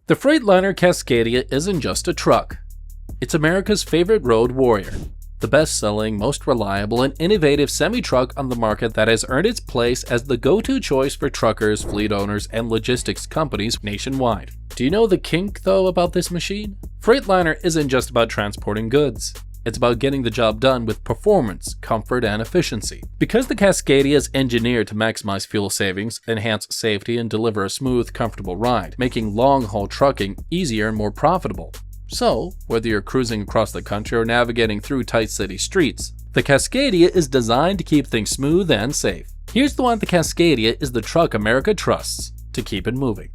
The Freightliner Cascadia isn't just a truck. It's America's favorite road warrior, the best-selling, most reliable, and innovative semi-truck on the market that has earned its place as the go-to choice for truckers, fleet owners, and logistics companies nationwide. Do you know the kink, though, about this machine? Freightliner isn't just about transporting goods. It's about getting the job done with performance, comfort, and efficiency. Because the Cascadia is engineered to maximize fuel savings, enhance safety, and deliver a smooth, comfortable ride, making long-haul trucking easier and more profitable. So, whether you're cruising across the country or navigating through tight city streets, the Cascadia is designed to keep things smooth and safe. Here's the one: the Cascadia is the truck America trusts to keep it moving.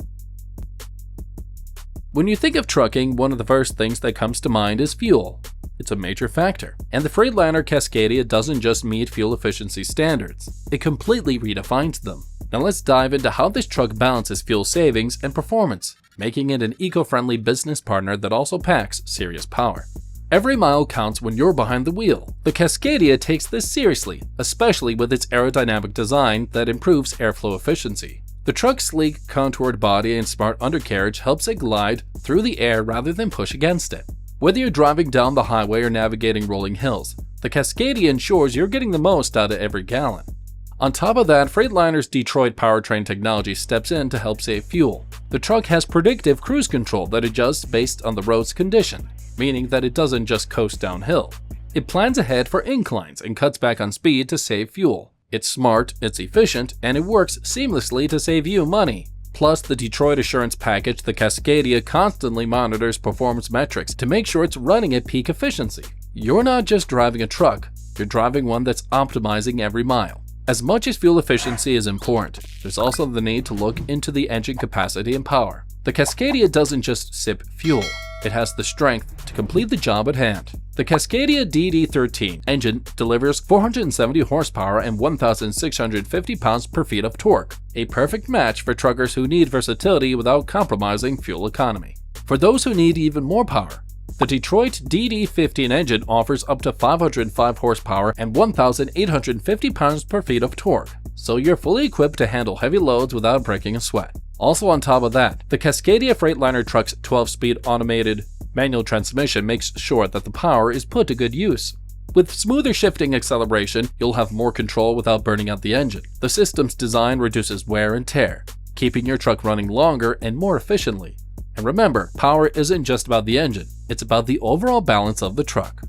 When you think of trucking, one of the first things that comes to mind is fuel. It's a major factor. And the Freightliner Cascadia doesn't just meet fuel efficiency standards, it completely redefines them. Now let's dive into how this truck balances fuel savings and performance, making it an eco-friendly business partner that also packs serious power. Every mile counts when you're behind the wheel. The Cascadia takes this seriously, especially with its aerodynamic design that improves airflow efficiency. The truck's sleek, contoured body and smart undercarriage helps it glide through the air rather than push against it. Whether you're driving down the highway or navigating rolling hills, the Cascadia ensures you're getting the most out of every gallon. On top of that, Freightliner's Detroit powertrain technology steps in to help save fuel. The truck has predictive cruise control that adjusts based on the road's condition, meaning that it doesn't just coast downhill. It plans ahead for inclines and cuts back on speed to save fuel. It's smart, it's efficient, and it works seamlessly to save you money. Plus, the Detroit Assurance Package, the Cascadia constantly monitors performance metrics to make sure it's running at peak efficiency. You're not just driving a truck, you're driving one that's optimizing every mile. As much as fuel efficiency is important, there's also the need to look into the engine capacity and power. The Cascadia doesn't just sip fuel, it has the strength to complete the job at hand. The Cascadia DD13 engine delivers 470 horsepower and 1,650 pounds-per-feet of torque, a perfect match for truckers who need versatility without compromising fuel economy. For those who need even more power, the Detroit DD15 engine offers up to 505 horsepower and 1,850 pounds-per-feet of torque, so you're fully equipped to handle heavy loads without breaking a sweat. Also on top of that, the Cascadia Freightliner truck's 12-speed automated manual transmission makes sure that the power is put to good use. With smoother shifting acceleration, you'll have more control without burning out the engine. The system's design reduces wear and tear, keeping your truck running longer and more efficiently. And remember, power isn't just about the engine, it's about the overall balance of the truck.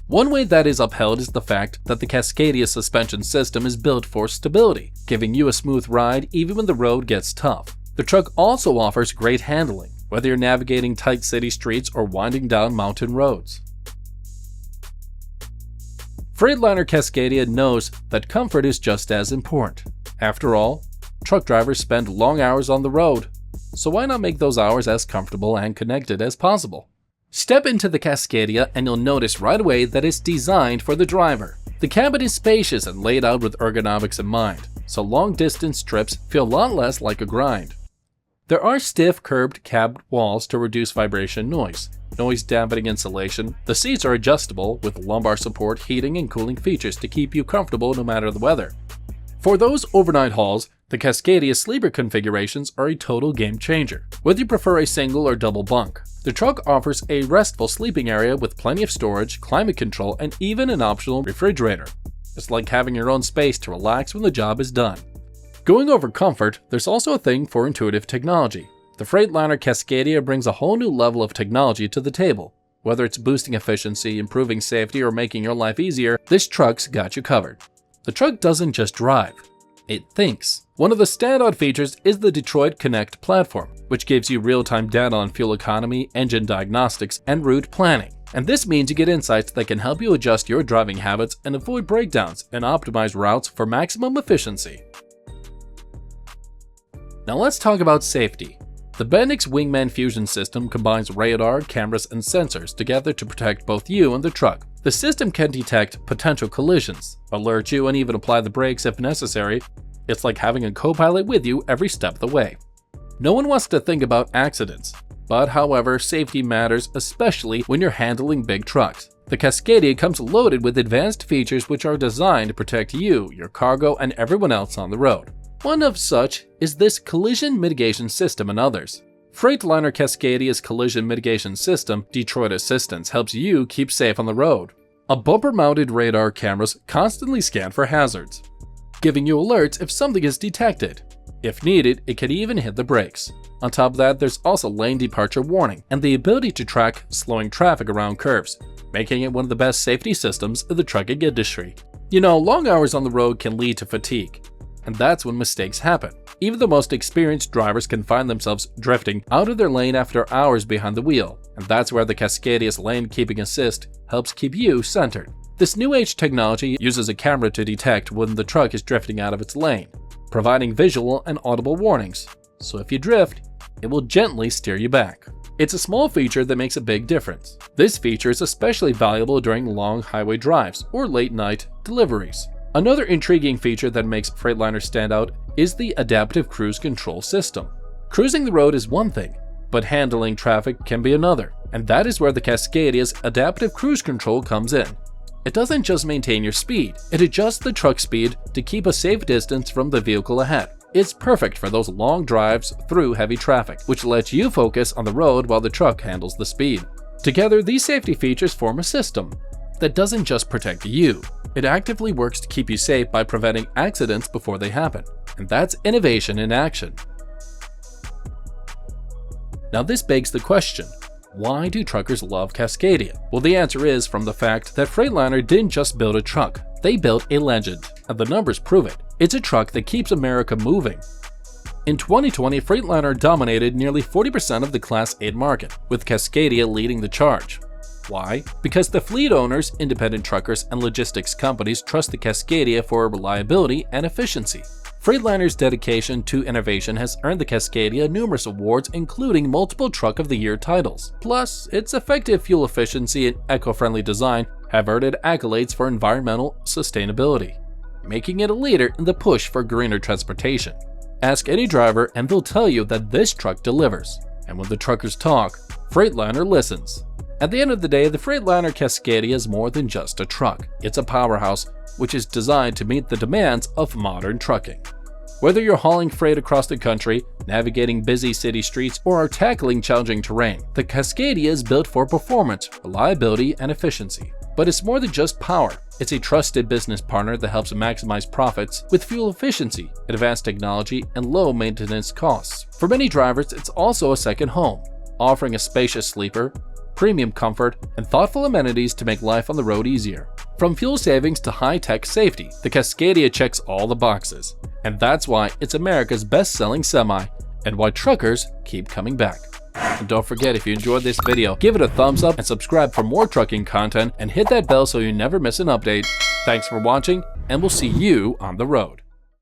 One way that is upheld is the fact that the Cascadia suspension system is built for stability, giving you a smooth ride even when the road gets tough. The truck also offers great handling, whether you're navigating tight city streets or winding down mountain roads. Freightliner Cascadia knows that comfort is just as important. After all, truck drivers spend long hours on the road, so why not make those hours as comfortable and connected as possible? Step into the Cascadia and you'll notice right away that it's designed for the driver. The cabin is spacious and laid out with ergonomics in mind, so long-distance trips feel a lot less like a grind. There are stiff, curved cab walls to reduce vibration noise dampening insulation. The seats are adjustable with lumbar support, heating, and cooling features to keep you comfortable no matter the weather. For those overnight hauls, the Cascadia sleeper configurations are a total game changer. Whether you prefer a single or double bunk, the truck offers a restful sleeping area with plenty of storage, climate control, and even an optional refrigerator. It's like having your own space to relax when the job is done. Going over comfort, there's also a thing for intuitive technology. The Freightliner Cascadia brings a whole new level of technology to the table. Whether it's boosting efficiency, improving safety, or making your life easier, this truck's got you covered. The truck doesn't just drive, it thinks. One of the standout features is the Detroit Connect platform, which gives you real-time data on fuel economy, engine diagnostics, and route planning. And this means you get insights that can help you adjust your driving habits and avoid breakdowns and optimize routes for maximum efficiency. Now let's talk about safety. The Bendix Wingman Fusion system combines radar, cameras, and sensors together to protect both you and the truck. The system can detect potential collisions, alert you, and even apply the brakes if necessary. It's like having a co-pilot with you every step of the way. No one wants to think about accidents, but however, safety matters, especially when you're handling big trucks. The Cascadia comes loaded with advanced features which are designed to protect you, your cargo, and everyone else on the road. One of such is this collision mitigation system and others. Freightliner Cascadia's collision mitigation system, Detroit Assistance, helps you keep safe on the road. A bumper-mounted radar cameras constantly scan for hazards, giving you alerts if something is detected. If needed, it can even hit the brakes. On top of that, there's also lane departure warning and the ability to track slowing traffic around curves, making it one of the best safety systems in the trucking industry. You know, long hours on the road can lead to fatigue, and that's when mistakes happen. Even the most experienced drivers can find themselves drifting out of their lane after hours behind the wheel, and that's where the Cascadia's lane keeping assist helps keep you centered. This new age technology uses a camera to detect when the truck is drifting out of its lane, providing visual and audible warnings, so if you drift, it will gently steer you back. It's a small feature that makes a big difference. This feature is especially valuable during long highway drives or late night deliveries. Another intriguing feature that makes Freightliner stand out is the adaptive cruise control system. Cruising the road is one thing, but handling traffic can be another, and that is where the Cascadia's adaptive cruise control comes in. It doesn't just maintain your speed, it adjusts the truck speed to keep a safe distance from the vehicle ahead. It's perfect for those long drives through heavy traffic, which lets you focus on the road while the truck handles the speed. Together, these safety features form a system that doesn't just protect you, it actively works to keep you safe by preventing accidents before they happen. And that's innovation in action. Now this begs the question, why do truckers love Cascadia? Well, the answer is from the fact that Freightliner didn't just build a truck, they built a legend, and the numbers prove it. It's a truck that keeps America moving. In 2020, Freightliner dominated nearly 40% of the Class 8 market, with Cascadia leading the charge. Why? Because the fleet owners, independent truckers, and logistics companies trust the Cascadia for reliability and efficiency. Freightliner's dedication to innovation has earned the Cascadia numerous awards, including multiple Truck of the Year titles. Plus, its effective fuel efficiency and eco-friendly design have earned accolades for environmental sustainability, making it a leader in the push for greener transportation. Ask any driver and they'll tell you that this truck delivers. And when the truckers talk, Freightliner listens. At the end of the day, the Freightliner Cascadia is more than just a truck. It's a powerhouse which is designed to meet the demands of modern trucking. Whether you're hauling freight across the country, navigating busy city streets, or are tackling challenging terrain, the Cascadia is built for performance, reliability, and efficiency. But it's more than just power. It's a trusted business partner that helps maximize profits with fuel efficiency, advanced technology, and low maintenance costs. For many drivers, it's also a second home, offering a spacious sleeper, premium comfort, and thoughtful amenities to make life on the road easier. From fuel savings to high-tech safety, the Cascadia checks all the boxes. And that's why it's America's best-selling semi, and why truckers keep coming back. And don't forget, if you enjoyed this video, give it a thumbs up and subscribe for more trucking content, and hit that bell so you never miss an update. Thanks for watching, and we'll see you on the road.